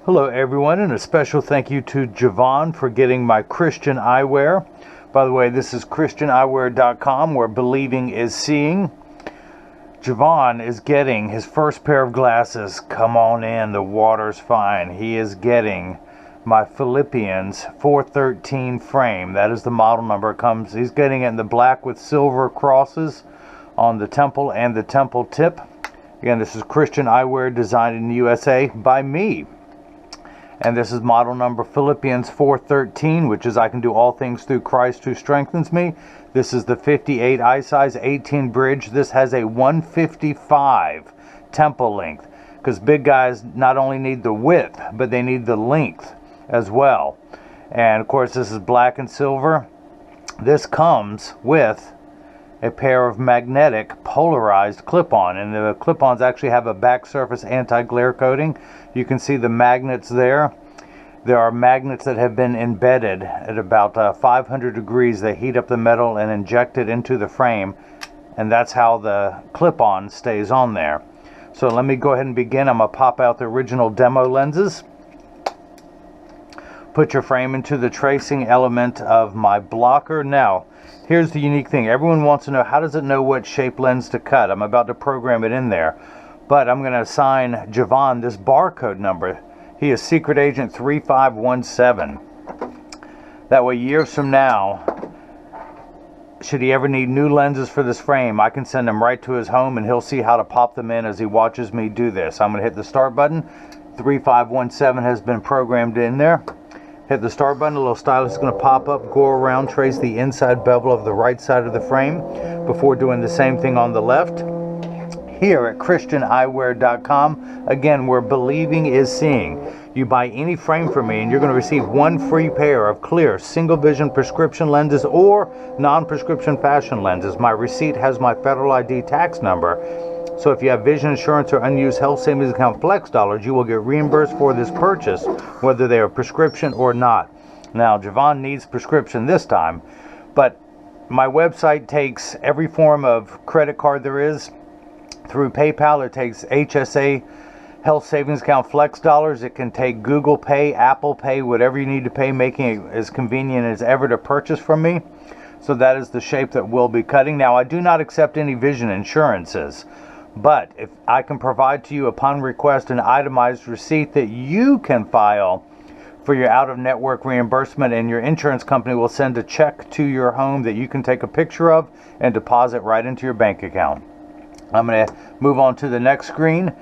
Hello everyone, and a special thank you to Jevon for getting my Christian eyewear. By the way, this is ChristianEyewear.com, where believing is seeing. Jevon is getting his first pair of glasses. Come on in, the water's fine. He is getting my Philippians 413 frame. That is the model number. He's getting it in the black with silver crosses on the temple and the temple tip. Again, this is Christian eyewear designed in the USA by me. And this is model number Philippians 413, which is I can do all things through Christ who strengthens me. This is the 58 eye size, 18 bridge. This has a 155 temple length, because big guys not only need the width, but they need the length as well. And of course, this is black and silver. This comes with a pair of magnetic polarized clip-on, and the clip-ons actually have a back surface anti-glare coating. You can see the magnets there. There are magnets that have been embedded at about 500 degrees. They heat up the metal and inject it into the frame, and that's how the clip-on stays on there. So let me go ahead and begin. I'm going to pop out the original demo lenses. Put your frame into the tracing element of my blocker. Now, here's the unique thing. Everyone wants to know, how does it know what shape lens to cut? I'm about to program it in there. But I'm going to assign Jevon this barcode number. He is Secret Agent 3517. That way, years from now, should he ever need new lenses for this frame, I can send them right to his home and he'll see how to pop them in as he watches me do this. I'm going to hit the start button. 3517 has been programmed in there. Hit the start button, a little stylus is going to pop up, go around, trace the inside bevel of the right side of the frame before doing the same thing on the left. Here at ChristianEyewear.com, again, where believing is seeing. You buy any frame from me and you're going to receive one free pair of clear single vision prescription lenses or non-prescription fashion lenses. My receipt has my federal ID tax number. So if you have vision insurance or unused health savings account flex dollars, you will get reimbursed for this purchase, whether they are prescription or not. Now, Jevon needs prescription this time, but my website takes every form of credit card there is. Through PayPal, it takes HSA health savings account flex dollars. It can take Google Pay, Apple Pay, whatever you need to pay, making it as convenient as ever to purchase from me. So that is the shape that we'll be cutting. Now, I do not accept any vision insurances. But if I can provide to you upon request an itemized receipt that you can file for your out-of-network reimbursement, and your insurance company will send a check to your home that you can take a picture of and deposit right into your bank account. I'm going to move on to the next screen.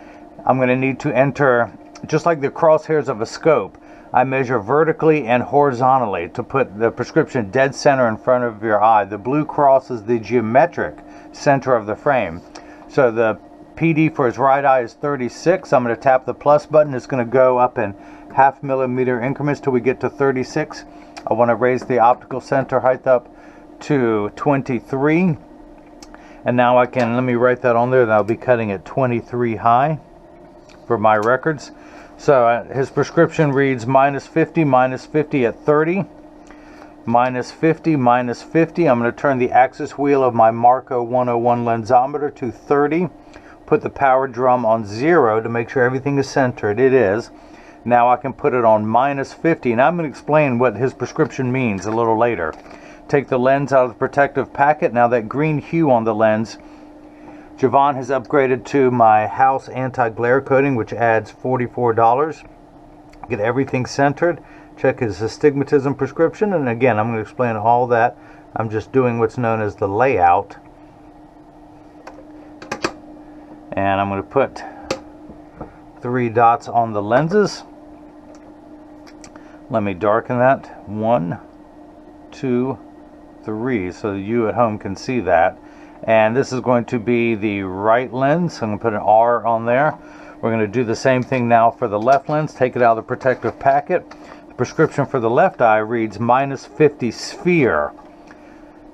I'm going to need to enter, just like the crosshairs of a scope, I measure vertically and horizontally to put the prescription dead center in front of your eye. The blue cross is the geometric center of the frame. So the PD for his right eye is 36. I'm going to tap the plus button. It's going to go up in 0.5 millimeter increments till we get to 36. I want to raise the optical center height up to 23. And now I can, let me write that on there, that I'll be cutting at 23 high for my records. So his prescription reads -50, -50 at 30. -50, -50. I'm going to turn the axis wheel of my Marco 101 lensometer to 30. Put the power drum on 0 to make sure everything is centered. It is. Now I can put it on -50. And I'm going to explain what his prescription means a little later. Take the lens out of the protective packet. Now that green hue on the lens, Jevon has upgraded to my house anti-glare coating, which adds $44. Get everything centered. Check his Astigmatism prescription, and again, I'm going to explain all that. I'm just doing what's known as the layout. And I'm going to put 3 dots on the lenses. Let me darken that. 1, 2, 3, so you at home can see that. And this is going to be the right lens. I'm going to put an R on there. We're going to do the same thing now for the left lens. Take it out of the protective packet. Prescription for the left eye reads -50 sphere.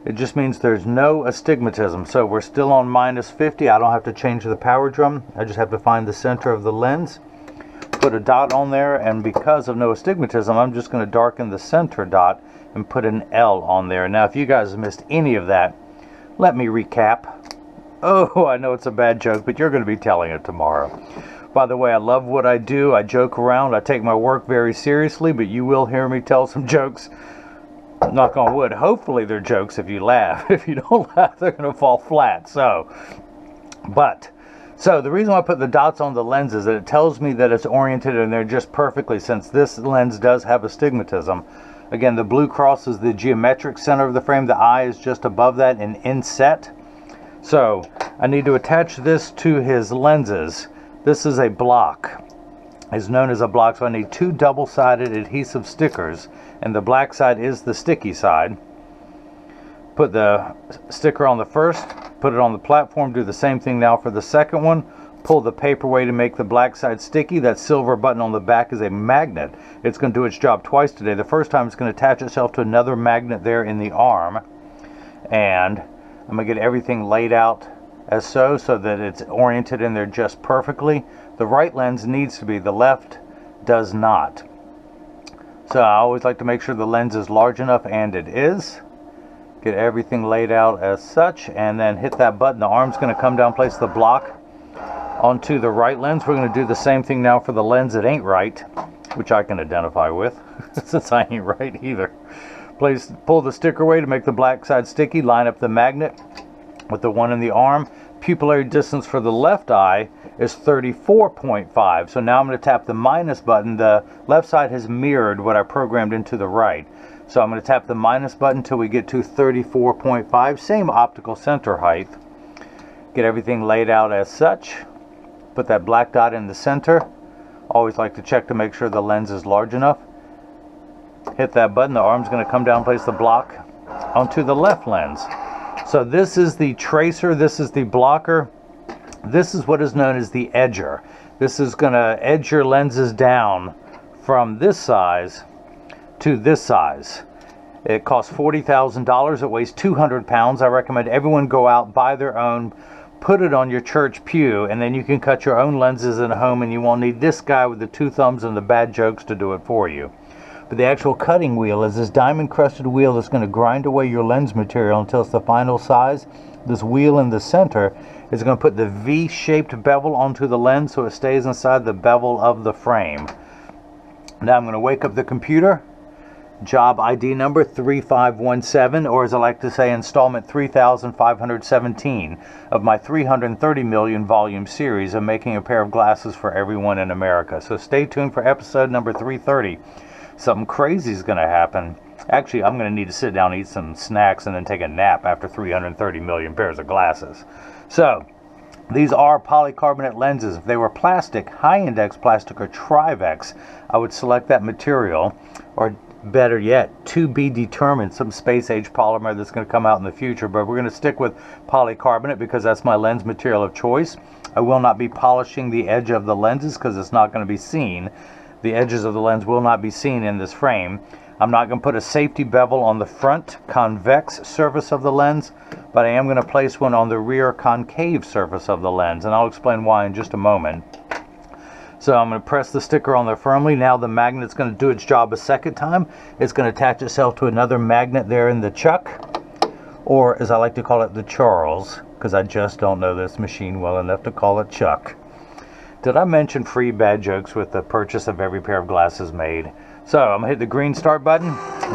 It just means there's no astigmatism. So we're still on -50. I don't have to change the power drum. I just have to find the center of the lens. Put a dot on there, and because of no astigmatism, I'm just going to darken the center dot and put an L on there. Now, if you guys have missed any of that, let me recap. Oh, I know it's a bad joke, but you're going to be telling it tomorrow. By the way, I love what I do. I joke around. I take my work very seriously, but you will hear me tell some jokes. Knock on wood. Hopefully they're jokes if you laugh. If you don't laugh, they're going to fall flat. So the reason why I put the dots on the lens is that it tells me that it's oriented and they're just perfectly, since this lens does have astigmatism. Again, the blue cross is the geometric center of the frame. The eye is just above that and inset. So I need to attach this to his lenses. This is a block. It's known as a block, so I need 2 double-sided adhesive stickers, and the black side is the sticky side. Put the sticker on the first, put it on the platform, do the same thing now for the second one. Pull the paper away to make the black side sticky. That silver button on the back is a magnet. It's going to do its job twice today. The first time it's going to attach itself to another magnet there in the arm, and I'm going to get everything laid out as so that it's oriented in there just perfectly. The right lens needs to be, the left does not. So I always like to make sure the lens is large enough, and it is. Get everything laid out as such, and then hit that button. The arm's going to come down, place the block onto the right lens. We're going to do the same thing now for the lens that ain't right, which I can identify with since I ain't right either. Pull the sticker away to make the black side sticky. Line up the magnet with the one in the arm. Pupillary distance for the left eye is 34.5. So now I'm going to tap the minus button. The left side has mirrored what I programmed into the right. So I'm going to tap the minus button until we get to 34.5. Same optical center height. Get everything laid out as such. Put that black dot in the center. Always like to check to make sure the lens is large enough. Hit that button. The arm's going to come down, place the block onto the left lens. So this is the tracer, this is the blocker, this is what is known as the edger. This is going to edge your lenses down from this size to this size. It costs $40,000, it weighs 200 pounds. I recommend everyone go out, buy their own, put it on your church pew, and then you can cut your own lenses at home, and you won't need this guy with the 2 thumbs and the bad jokes to do it for you. But the actual cutting wheel is this diamond crusted wheel that's going to grind away your lens material until it's the final size. This wheel in the center is going to put the V-shaped bevel onto the lens so it stays inside the bevel of the frame. Now I'm going to wake up the computer. Job ID number 3517, or as I like to say, installment 3517 of my 330 million volume series of making a pair of glasses for everyone in America. So stay tuned for episode number 330. Something crazy is going to happen. Actually, I'm going to need to sit down, eat some snacks, and then take a nap after 330 million pairs of glasses. So, these are polycarbonate lenses. If they were plastic, high-index plastic, or Trivex, I would select that material, or better yet, to be determined, some space-age polymer that's going to come out in the future. But we're going to stick with polycarbonate because that's my lens material of choice. I will not be polishing the edge of the lenses because it's not going to be seen. The edges of the lens will not be seen in this frame. I'm not going to put a safety bevel on the front convex surface of the lens, but I am going to place one on the rear concave surface of the lens, and I'll explain why in just a moment. So I'm going to press the sticker on there firmly. Now the magnet's going to do its job a second time. It's going to attach itself to another magnet there in the chuck, or as I like to call it, the Charles, because I just don't know this machine well enough to call it Chuck. Did I mention free bad jokes with the purchase of every pair of glasses made? So I'm going to hit the green start button.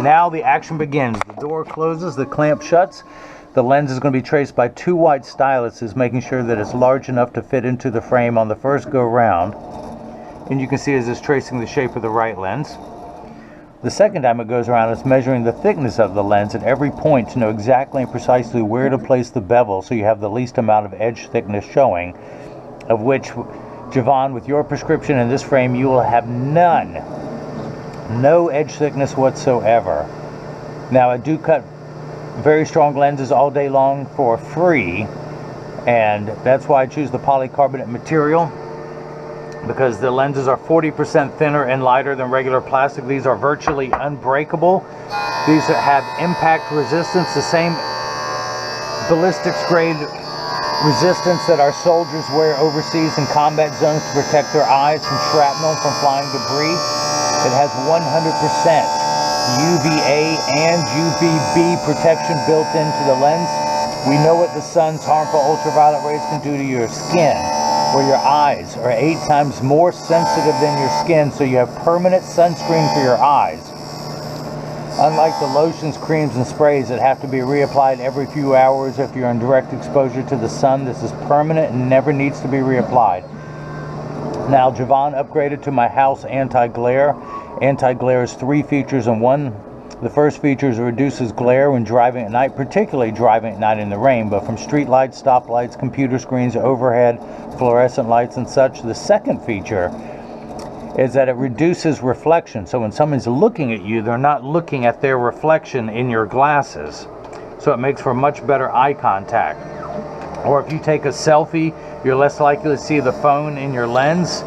Now the action begins. The door closes, the clamp shuts. The lens is going to be traced by 2 white styluses, making sure that it's large enough to fit into the frame on the first go round. And you can see as it's tracing the shape of the right lens. The second time it goes around, it's measuring the thickness of the lens at every point to know exactly and precisely where to place the bevel so you have the least amount of edge thickness showing, of which, Jevon, with your prescription in this frame, you will have none. No edge thickness whatsoever. Now, I do cut very strong lenses all day long for free, and that's why I choose the polycarbonate material, because the lenses are 40% thinner and lighter than regular plastic. These are virtually unbreakable. These have impact resistance, the same ballistics grade resistance that our soldiers wear overseas in combat zones to protect their eyes from shrapnel, from flying debris. It has 100% UVA and UVB protection built into the lens. We know what the sun's harmful ultraviolet rays can do to your skin. where your eyes are 8 times more sensitive than your skin, so you have permanent sunscreen for your eyes. Unlike the lotions, creams, and sprays that have to be reapplied every few hours if you're in direct exposure to the sun, this is permanent and never needs to be reapplied. Now, Jevon upgraded to my house anti-glare. Anti-glare is 3 features in one. The first feature is it reduces glare when driving at night, particularly driving at night in the rain, but from street lights, stoplights, computer screens, overhead, fluorescent lights, and such. The second feature is that it reduces reflection. So when someone's looking at you, they're not looking at their reflection in your glasses. So it makes for much better eye contact. Or if you take a selfie, you're less likely to see the phone in your lens.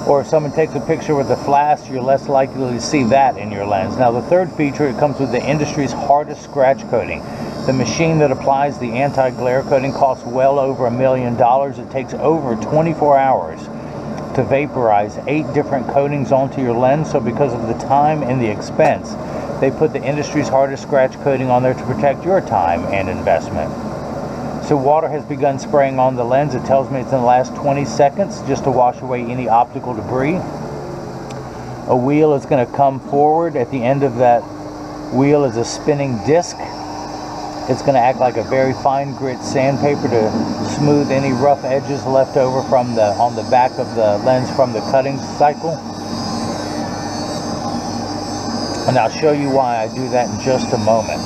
Or if someone takes a picture with a flash, you're less likely to see that in your lens. Now, the third feature, it comes with the industry's hardest scratch coating. The machine that applies the anti-glare coating costs well over $1 million. It takes over 24 hours to vaporize 8 different coatings onto your lens. So because of the time and the expense, they put the industry's hardest scratch coating on there to protect your time and investment. So water has begun spraying on the lens. It tells me it's in the last 20 seconds just to wash away any optical debris. A wheel is going to come forward. At the end of that wheel is a spinning disc. It's going to act like a very fine grit sandpaper to smooth any rough edges left over from on the back of the lens from the cutting cycle. And I'll show you why I do that in just a moment.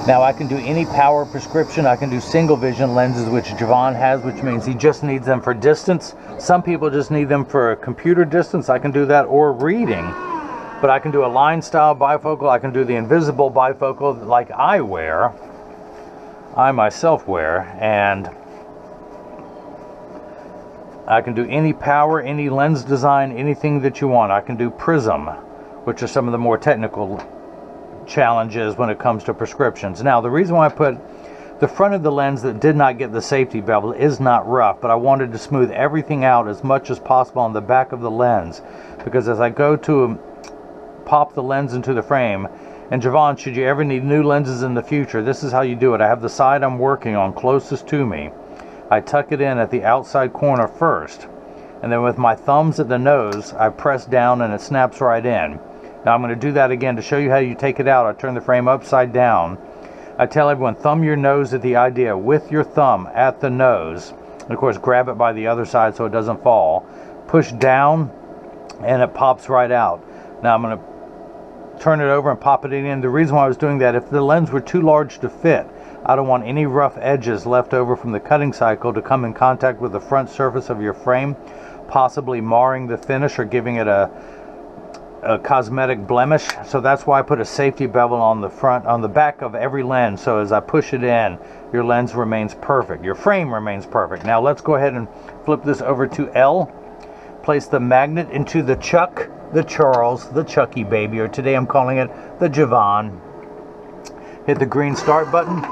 Now, I can do any power prescription. I can do single vision lenses, which Jevon has, which means he just needs them for distance. Some people just need them for computer distance. I can do that, or reading. But I can do a line style bifocal. I can do the invisible bifocal like Eyewear. I myself wear. And I can do any power, any lens design, anything that you want. I can do prism, which are some of the more technical challenges when it comes to prescriptions. Now, the reason why I put the front of the lens that did not get the safety bevel is not rough, but I wanted to smooth everything out as much as possible on the back of the lens, because as I go to pop the lens into the frame, and Jevon, should you ever need new lenses in the future, this is how you do it. I have the side I'm working on closest to me. I tuck it in at the outside corner first, and then with my thumbs at the nose, I press down and it snaps right in. Now I'm going to do that again to show you how you take it out. I turn the frame upside down. I tell everyone, thumb your nose at the idea with your thumb at the nose. And of course, grab it by the other side so it doesn't fall. Push down and it pops right out. Now I'm going to turn it over and pop it in. The reason why I was doing that, if the lens were too large to fit, I don't want any rough edges left over from the cutting cycle to come in contact with the front surface of your frame, possibly marring the finish or giving it a cosmetic blemish. So that's why I put a safety bevel on the front, on the back of every lens, so as I push it in, your lens remains perfect, your frame remains perfect. Now let's go ahead and flip this over to L. Place the magnet into the Chuck, the Charles, the Chucky baby, or today I'm calling it the Jevon. Hit the green start button.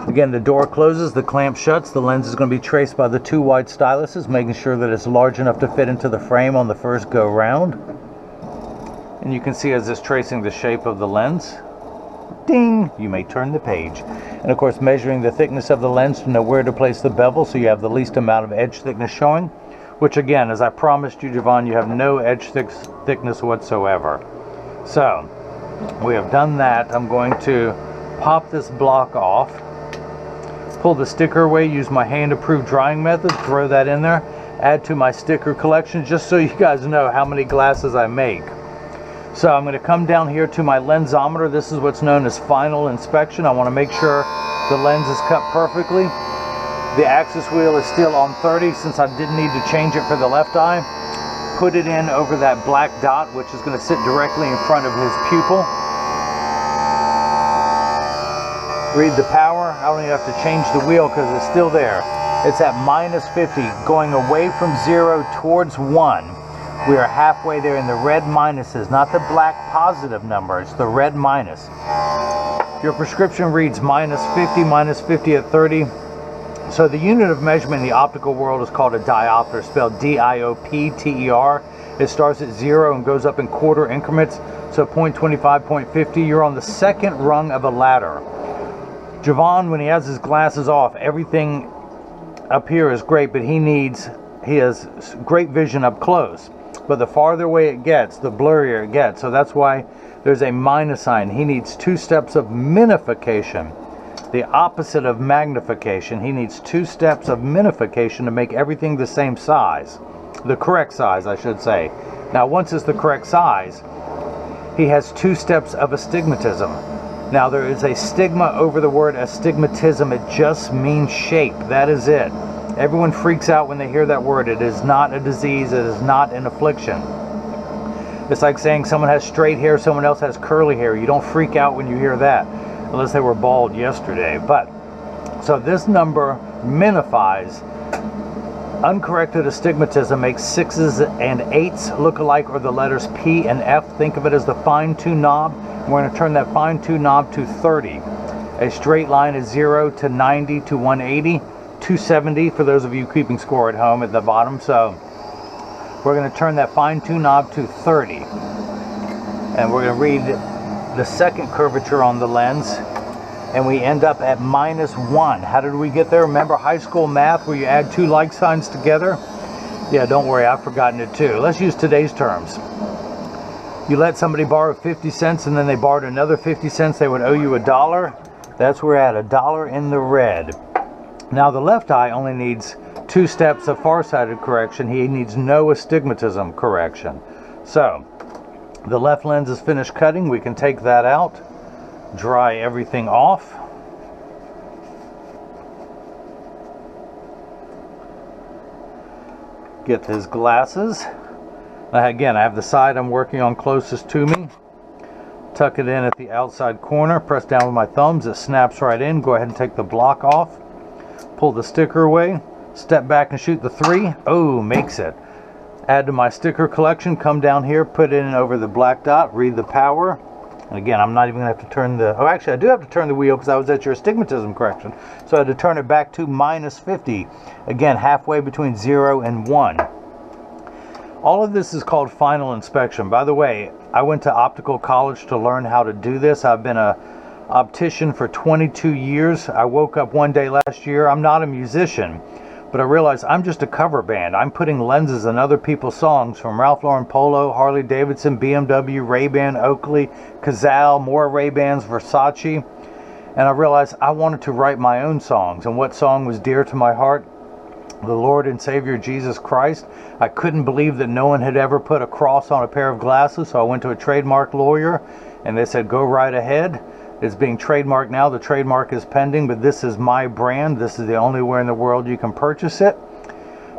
Again, the door closes, the clamp shuts. The lens is going to be traced by the 2 white styluses, making sure that it's large enough to fit into the frame on the first go round. And you can see as it's tracing the shape of the lens, ding, you may turn the page. And of course, measuring the thickness of the lens to know where to place the bevel so you have the least amount of edge thickness showing, which again, as I promised you, Jevon, you have no edge thickness whatsoever. So we have done that. I'm going to pop this block off, pull the sticker away, use my hand-approved drying method, throw that in there, add to my sticker collection, just so you guys know how many glasses I make. So I'm going to come down here to my lensometer. This is what's known as final inspection. I want to make sure the lens is cut perfectly. The axis wheel is still on 30 since I didn't need to change it for the left eye. Put it in over that black dot, which is going to sit directly in front of his pupil. Read the power. I don't even have to change the wheel because it's still there. It's at -50, going away from 0 towards 1. We are halfway there in the red minuses, not the black positive number, it's the red minus. Your prescription reads -50 at 30. So the unit of measurement in the optical world is called a diopter, spelled D-I-O-P-T-E-R. It starts at 0 and goes up in quarter increments. So 0.25, 0.50, you're on the second rung of a ladder. Jevon, when he has his glasses off, everything up here is great, but he has great vision up close. But the farther away it gets, the blurrier it gets. So that's why there's a minus sign. He needs 2 steps of minification. The opposite of magnification. He needs 2 steps of minification to make everything the same size. The correct size, I should say. Now, once it's the correct size, he has 2 steps of astigmatism. Now, there is a stigma over the word astigmatism. It just means shape. That is it. Everyone freaks out when they hear that word. It is not a disease. It is not an affliction. It's like saying someone has straight hair, someone else has curly hair. You don't freak out when you hear that, unless they were bald yesterday. But, so this number minifies. Uncorrected astigmatism makes 6s and 8s look alike, or the letters P and F. Think of it as the fine-tune knob. We're going to turn that fine-tune knob to 30. A straight line is 0 to 90 to 180. 270 for those of you keeping score at home at the bottom. So we're going to turn that fine-tune knob to 30, and we're going to read the second curvature on the lens, and we end up at -1. How did we get there? Remember high school math where you add 2 like signs together? Yeah, don't worry, I've forgotten it too. Let's use today's terms. You let somebody borrow 50 cents and then they borrowed another 50 cents, they would owe you $1. That's where we're at, $1 in the red. Now the left eye only needs 2 steps of farsighted correction. He needs no astigmatism correction. So the left lens is finished cutting. We can take that out, dry everything off. Get his glasses. Again, I have the side I'm working on closest to me. Tuck it in at the outside corner, press down with my thumbs, it snaps right in. Go ahead and take the block off. Pull the sticker away, step back and shoot the 3. Oh, makes it. Add to my sticker collection, come down here, put it in over the black dot, read the power. And again, I'm not even going to have to turn the... Oh, actually, I do have to turn the wheel because I was at your astigmatism correction. So I had to turn it back to -50. Again, halfway between 0 and 1. All of this is called final inspection. By the way, I went to optical college to learn how to do this. I've been a optician for 22 years. I woke up one day last year. I'm not a musician, but I realized I'm just a cover band. I'm putting lenses in other people's songs, from Ralph Lauren Polo, Harley Davidson, BMW, Ray-Ban, Oakley, Cazal, more Ray-Bans, Versace. And I realized I wanted to write my own songs. And what song was dear to my heart? The Lord and Savior Jesus Christ. I couldn't believe that no one had ever put a cross on a pair of glasses, so I went to a trademark lawyer and they said, go right ahead. It's being trademarked now. The trademark is pending, but this is my brand. This is the only way in the world you can purchase it.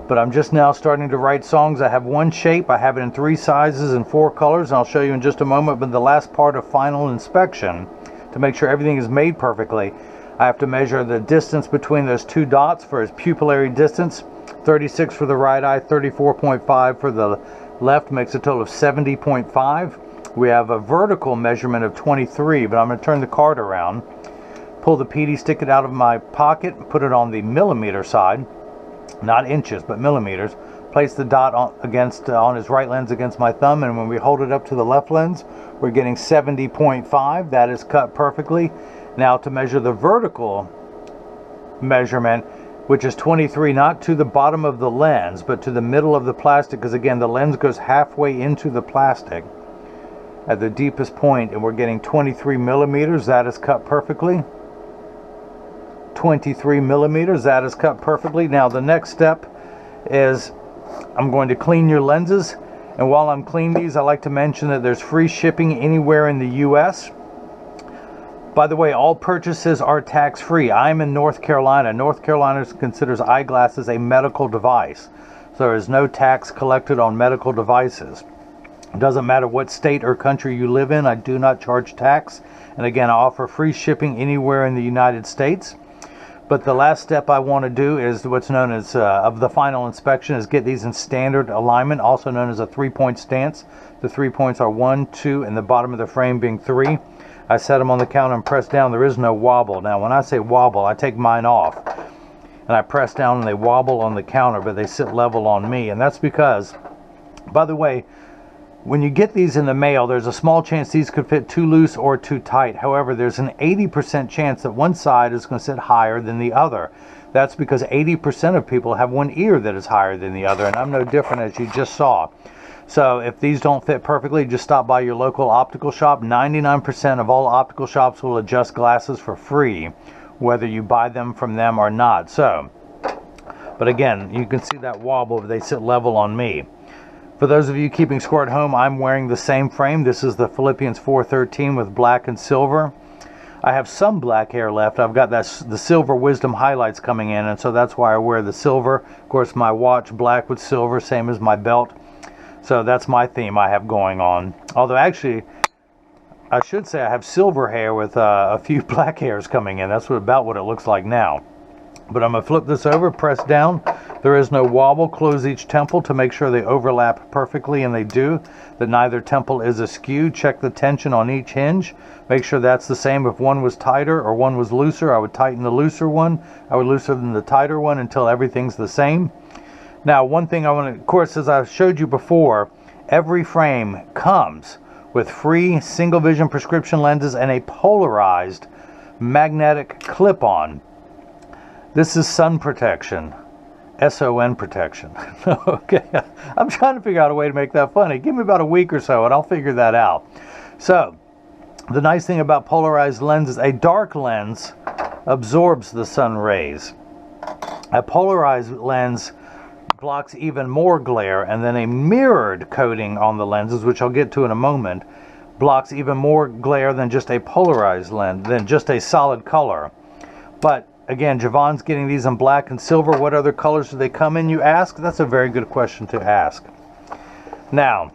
But I'm just now starting to write songs. I have one shape. I have it in 3 sizes and 4 colors, and I'll show you in just a moment. But the last part of final inspection, to make sure everything is made perfectly, I have to measure the distance between those 2 dots for his pupillary distance. 36 for the right eye, 34.5 for the left, makes a total of 70.5. We have a vertical measurement of 23, but I'm going to turn the card around, pull the PD, stick it out of my pocket, put it on the millimeter side, not inches, but millimeters. Place the dot on his right lens against my thumb, and when we hold it up to the left lens, we're getting 70.5. That is cut perfectly. Now to measure the vertical measurement, which is 23, not to the bottom of the lens, but to the middle of the plastic, because again, the lens goes halfway into the plastic at the deepest point, and we're getting 23 millimeters. That is cut perfectly. 23 millimeters. That is cut perfectly. Now the next step is I'm going to clean your lenses, and while I'm cleaning these, I like to mention that there's free shipping anywhere in the US. By the way, all purchases are tax-free. I'm in North Carolina. North Carolina considers eyeglasses a medical device, so there is no tax collected on medical devices. It doesn't matter what state or country you live in, I do not charge tax. And again, I offer free shipping anywhere in the United States. But the last step I want to do is what's known as, of the final inspection, is get these in standard alignment, also known as a 3-point stance. The 3 points are 1, 2, and the bottom of the frame being 3. I set them on the counter and press down. There is no wobble. Now, when I say wobble, I take mine off and I press down and they wobble on the counter, but they sit level on me. And that's because, by the way, when you get these in the mail, there's a small chance these could fit too loose or too tight. However, there's an 80% chance that one side is going to sit higher than the other. That's because 80% of people have one ear that is higher than the other, and I'm no different, as you just saw. So if these don't fit perfectly, just stop by your local optical shop. 99% of all optical shops will adjust glasses for free, whether you buy them from them or not. So, but again, you can see that wobble, they sit level on me. For those of you keeping score at home, I'm wearing the same frame. This is the Philippians 4:13 with black and silver. I have some black hair left. I've got the silver wisdom highlights coming in, and so that's why I wear the silver. Of course, my watch black with silver, same as my belt. So that's my theme I have going on. Although actually, I should say I have silver hair with a few black hairs coming in. That's about what it looks like now. But I'm going to flip this over, press down. There is no wobble. Close each temple to make sure they overlap perfectly, and they do. That neither temple is askew. Check the tension on each hinge. Make sure that's the same. If one was tighter or one was looser, I would tighten the looser one. I would loosen the tighter one until everything's the same. Now, one thing I want to, of course, as I've showed you before, every frame comes with free single vision prescription lenses and a polarized magnetic clip-on. This is sun protection, SON protection. Okay, I'm trying to figure out a way to make that funny. Give me about a week or so and I'll figure that out. So, the nice thing about polarized lenses, a dark lens absorbs the sun rays. A polarized lens blocks even more glare, and then a mirrored coating on the lenses, which I'll get to in a moment, blocks even more glare than just a polarized lens, than just a solid color. But again, Jevon's getting these in black and silver. What other colors do they come in, you ask? That's a very good question to ask. Now,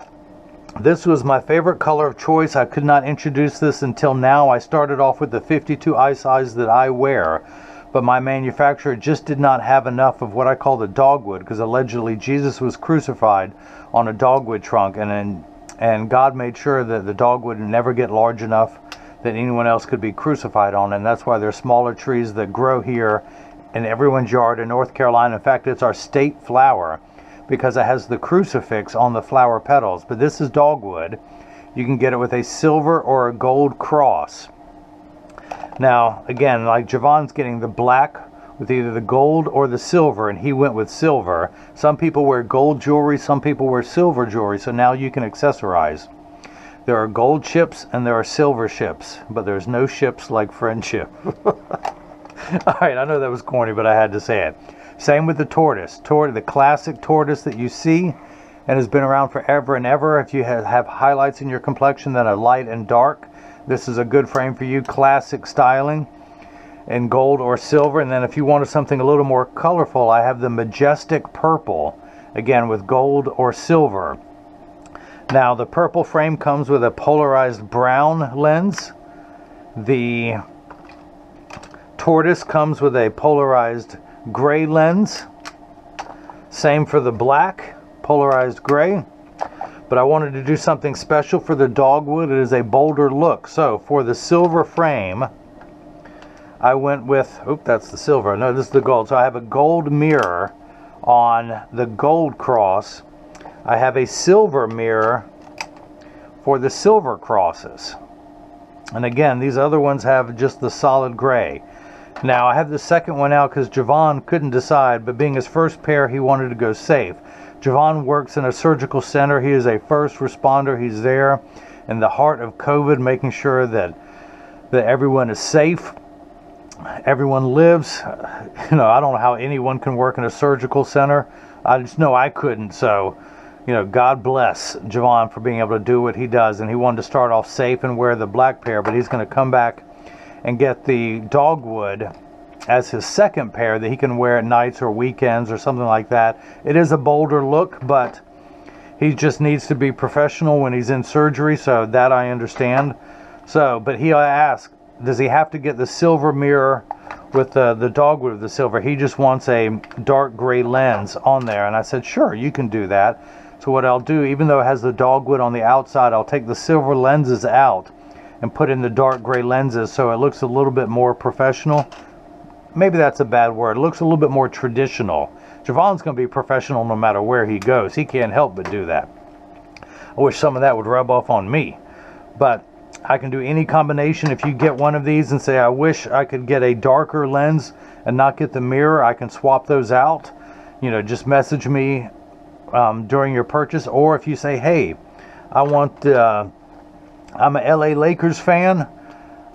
this was my favorite color of choice. I could not introduce this until now. I started off with the 52 eye size that I wear, but my manufacturer just did not have enough of what I call the dogwood, because allegedly Jesus was crucified on a dogwood trunk, and God made sure that the dogwood would never get large enough that anyone else could be crucified on, and that's why there's smaller trees that grow here in everyone's yard in North Carolina. In fact, it's our state flower because it has the crucifix on the flower petals. But this is dogwood. You can get it with a silver or a gold cross. Now, again, like Jevon's getting the black with either the gold or the silver, and he went with silver. Some people wear gold jewelry, some people wear silver jewelry, so now you can accessorize. There are gold ships and there are silver ships, but there's no ships like friendship. All right, I know that was corny, but I had to say it. Same with the tortoise. The classic tortoise that you see and has been around forever and ever. If you have highlights in your complexion that are light and dark, this is a good frame for you. Classic styling in gold or silver. And then if you wanted something a little more colorful, I have the majestic purple, again with gold or silver. Now, the purple frame comes with a polarized brown lens. The tortoise comes with a polarized gray lens. Same for the black, polarized gray. But I wanted to do something special for the dogwood. It is a bolder look. So for the silver frame, I went with, that's the silver. No, this is the gold. So I have a gold mirror on the gold cross. I have a silver mirror for the silver crosses. And again, these other ones have just the solid gray. Now, I have the second one out because Jevon couldn't decide, but being his first pair, he wanted to go safe. Jevon works in a surgical center. He is a first responder. He's there in the heart of COVID, making sure that everyone is safe. Everyone lives. I don't know how anyone can work in a surgical center. I just know I couldn't. So, God bless Jevon for being able to do what he does. And he wanted to start off safe and wear the black pair, but he's going to come back and get the dogwood as his second pair that he can wear at nights or weekends or something like that. It is a bolder look, but he just needs to be professional when he's in surgery, so that I understand. So, but he asked, does he have to get the silver mirror with the dogwood of the silver? He just wants a dark gray lens on there. And I said, sure, you can do that. So what I'll do, even though it has the dogwood on the outside, I'll take the silver lenses out and put in the dark gray lenses so it looks a little bit more professional. Maybe that's a bad word. It looks a little bit more traditional. Jevon's going to be professional no matter where he goes. He can't help but do that. I wish some of that would rub off on me. But I can do any combination. If you get one of these and say, I wish I could get a darker lens and not get the mirror, I can swap those out. You know, just message me during your purchase. Or if you say, hey, I'm a LA Lakers fan.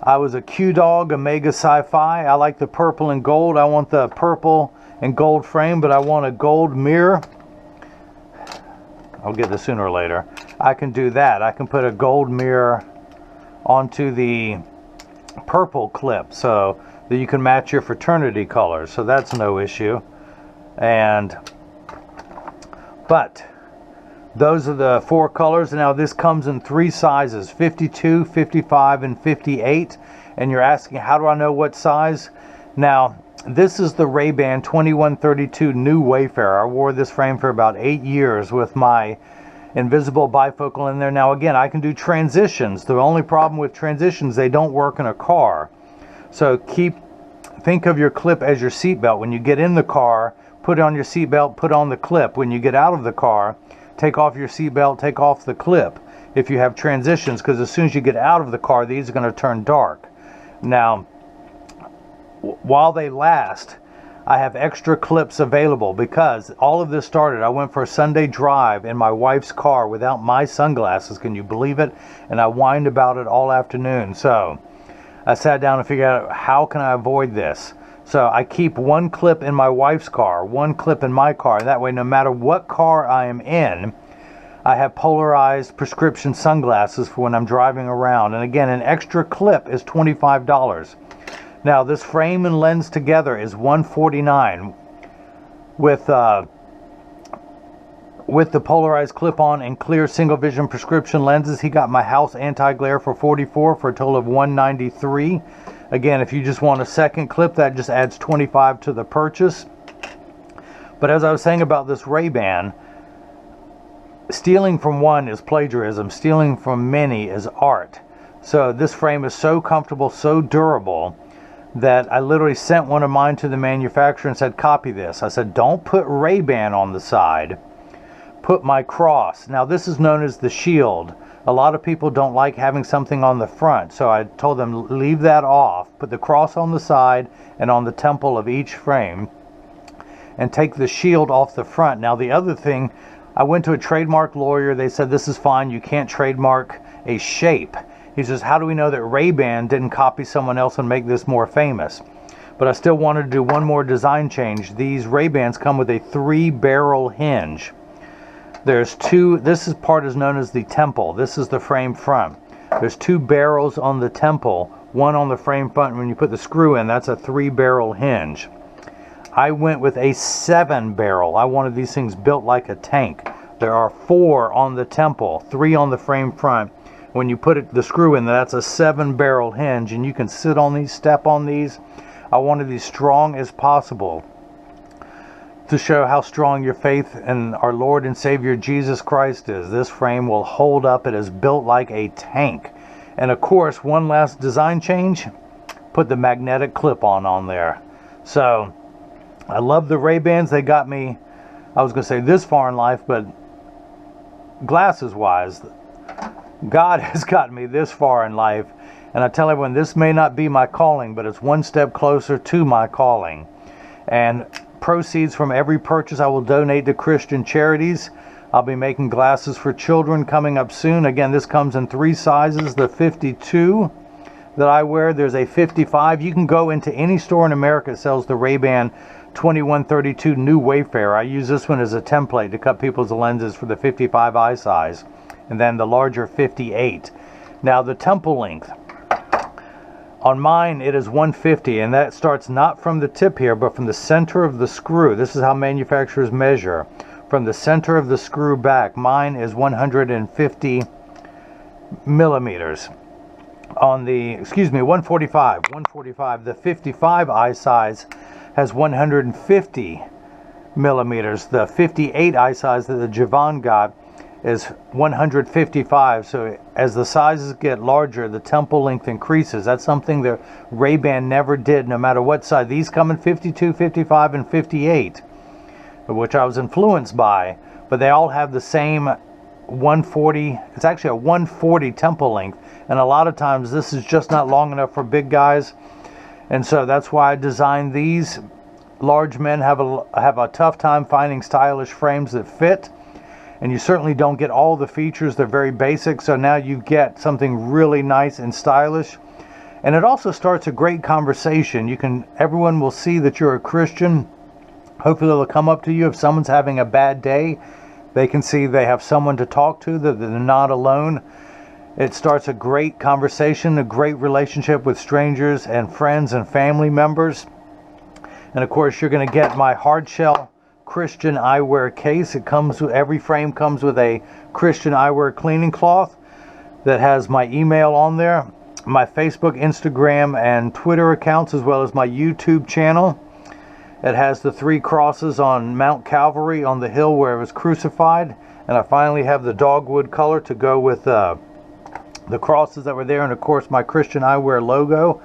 I was a Q-Dog, a Mega Sci-Fi. I like the purple and gold. I want the purple and gold frame, but I want a gold mirror. I'll get this sooner or later. I can do that. I can put a gold mirror onto the purple clip so that you can match your fraternity colors. So that's no issue. But those are the 4 colors. Now this comes in 3 sizes, 52, 55, and 58. And you're asking, how do I know what size? Now, this is the Ray-Ban 2132 New Wayfarer. I wore this frame for about 8 years with my invisible bifocal in there. Now again, I can do transitions. The only problem with transitions, they don't work in a car. So think of your clip as your seatbelt. When you get in the car, put on your seatbelt, put on the clip. When you get out of the car, take off your seatbelt, take off the clip. If you have transitions, because as soon as you get out of the car, these are going to turn dark. Now, while they last, I have extra clips available because all of this started, I went for a Sunday drive in my wife's car without my sunglasses. Can you believe it? And I whined about it all afternoon. So I sat down and figured out, how can I avoid this? So I keep 1 clip in my wife's car, 1 clip in my car. That way, no matter what car I am in, I have polarized prescription sunglasses for when I'm driving around. And again, an extra clip is $25. Now this frame and lens together is $149 with the polarized clip-on and clear single vision prescription lenses. He got my house anti-glare for $44 for a total of $193. Again, if you just want a second clip, that just adds $25 to the purchase. But as I was saying about this Ray-Ban, stealing from one is plagiarism. Stealing from many is art. So this frame is so comfortable, so durable, that I literally sent one of mine to the manufacturer and said, copy this. I said, don't put Ray-Ban on the side. Put my cross. Now this is known as the shield. A lot of people don't like having something on the front. So I told them, leave that off. Put the cross on the side and on the temple of each frame. And take the shield off the front. Now the other thing, I went to a trademark lawyer. They said, this is fine. You can't trademark a shape. He says, how do we know that Ray-Ban didn't copy someone else and make this more famous? But I still wanted to do one more design change. These Ray-Bans come with a 3-barrel hinge. There's 2, this part is known as the temple. This is the frame front. There's 2 barrels on the temple, 1 on the frame front. When you put the screw in, that's a 3-barrel hinge. I went with a 7-barrel. I wanted these things built like a tank. There are 4 on the temple, 3 on the frame front. When you put the screw in, that's a 7-barrel hinge, and you can sit on these, step on these. I wanted these strong as possible to show how strong your faith in our Lord and Savior Jesus Christ is. This frame will hold up. It is built like a tank. And of course, one last design change, put the magnetic clip-on there. So I love the Ray-Bans. They got me, I was going to say this far in life, but glasses-wise, God has gotten me this far in life. And I tell everyone, this may not be my calling, but it's one step closer to my calling. And proceeds from every purchase I will donate to Christian charities. I'll be making glasses for children coming up soon. Again, this comes in 3 sizes. The 52 that I wear, there's a 55. You can go into any store in America that sells the Ray-Ban 2132 New Wayfarer. I use this one as a template to cut people's lenses for the 55 eye size, and then the larger 58. Now the temple length, on mine it is 150, and that starts not from the tip here, but from the center of the screw. This is how manufacturers measure. From the center of the screw back, mine is 150 millimeters. On the, 145. The 55 eye size has 150 millimeters. The 58 eye size that the Jevon got is 155. So as the sizes get larger, the temple length increases. That's something the Ray-Ban never did, no matter what size. These come in 52, 55, and 58, which I was influenced by, but they all have the same 140, it's actually a 140 temple length, and a lot of times this is just not long enough for big guys, and so that's why I designed these. Large men have a tough time finding stylish frames that fit, and you certainly don't get all the features. They're very basic, so now you get something really nice and stylish. And it also starts a great conversation. Everyone will see that you're a Christian. Hopefully they'll come up to you if someone's having a bad day. They can see they have someone to talk to, that they're not alone. It starts a great conversation, a great relationship with strangers and friends and family members. And of course, you're going to get my hard shell Christian eyewear case. Every frame comes with a Christian eyewear cleaning cloth that has my email on there, my Facebook, Instagram, and Twitter accounts, as well as my YouTube channel. It has the 3 crosses on Mount Calvary on the hill where it was crucified. And I finally have the dogwood color to go with the crosses that were there. And of course, my Christian eyewear logo.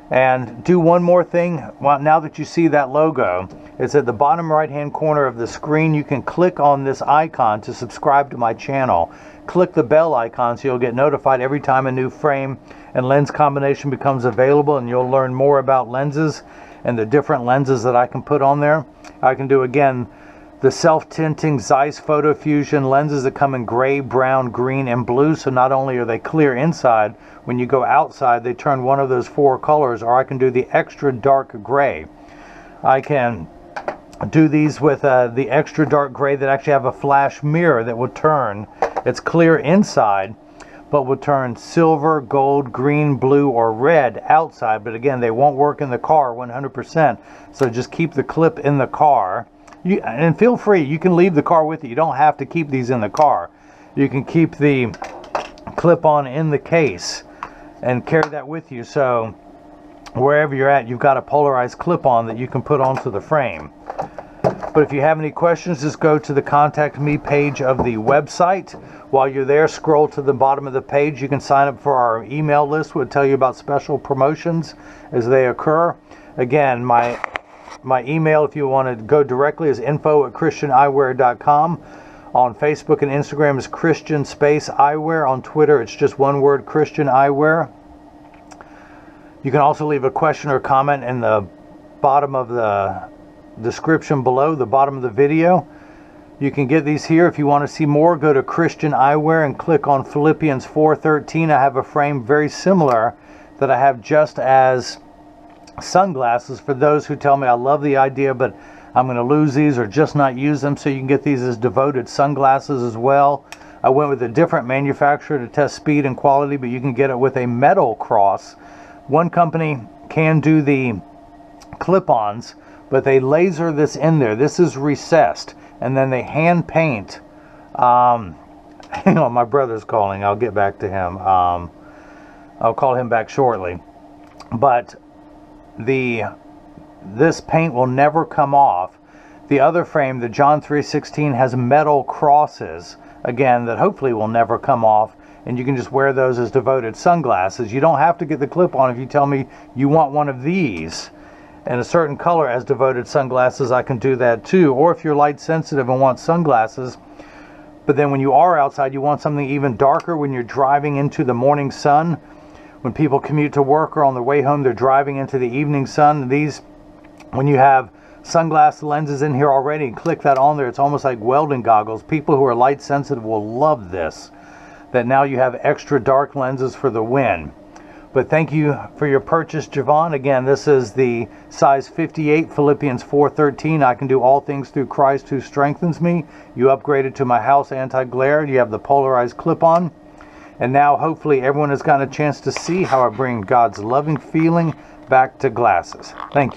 And do one more thing. Well, now that you see that logo, it's at the bottom right hand corner of the screen. You can click on this icon to subscribe to my channel. Click the bell icon so you'll get notified every time a new frame and lens combination becomes available, and you'll learn more about lenses and the different lenses that I can put on there. I can do, again, the self-tinting Zeiss Photo Fusion lenses that come in gray, brown, green, and blue. So not only are they clear inside, when you go outside they turn one of those 4 colors. Or I can do the extra dark gray. I can do these with the extra dark gray that actually have a flash mirror that will turn. It's clear inside, but will turn silver, gold, green, blue, or red outside. But again, they won't work in the car 100%. So just keep the clip in the car. And feel free, you can leave the car with you. You don't have to keep these in the car. You can keep the clip on in the case and carry that with you. So wherever you're at, you've got a polarized clip on that you can put onto the frame. But if you have any questions, just go to the Contact Me page of the website. While you're there, scroll to the bottom of the page. You can sign up for our email list. We'll tell you about special promotions as they occur. Again, my email, if you want to go directly, is info@christianeyewear.com. On Facebook and Instagram is Christian Eyewear. On Twitter, it's just one word, Christian Eyewear. You can also leave a question or comment in the bottom of the description below, the bottom of the video. You can get these here. If you want to see more, go to Christian Eyewear and click on Philippians 4:13. I have a frame very similar that I have just as sunglasses for those who tell me I love the idea, but I'm going to lose these or just not use them. So you can get these as devoted sunglasses as well. I went with a different manufacturer to test speed and quality, but you can get it with a metal cross. One company can do the clip-ons, but they laser this in there. This is recessed, and then they hand paint. Hang on, my brother's calling. I'll get back to him. I'll call him back shortly. But this paint will never come off. The other frame, the John 3:16, has metal crosses, again, that hopefully will never come off, and you can just wear those as devoted sunglasses. You don't have to get the clip on. If you tell me you want one of these in a certain color as devoted sunglasses, I can do that too. Or if you're light sensitive and want sunglasses, but then when you are outside, you want something even darker when you're driving into the morning sun. When people commute to work or on their way home, they're driving into the evening sun. These, when you have sunglass lenses in here already, and click that on there, it's almost like welding goggles. People who are light sensitive will love this, that now you have extra dark lenses for the win. But thank you for your purchase, Jevon. Again, this is the size 58, Philippians 4:13. I can do all things through Christ who strengthens me. You upgraded to my house anti-glare. You have the polarized clip-on. And now hopefully everyone has gotten a chance to see how I bring God's loving feeling back to glasses. Thank you.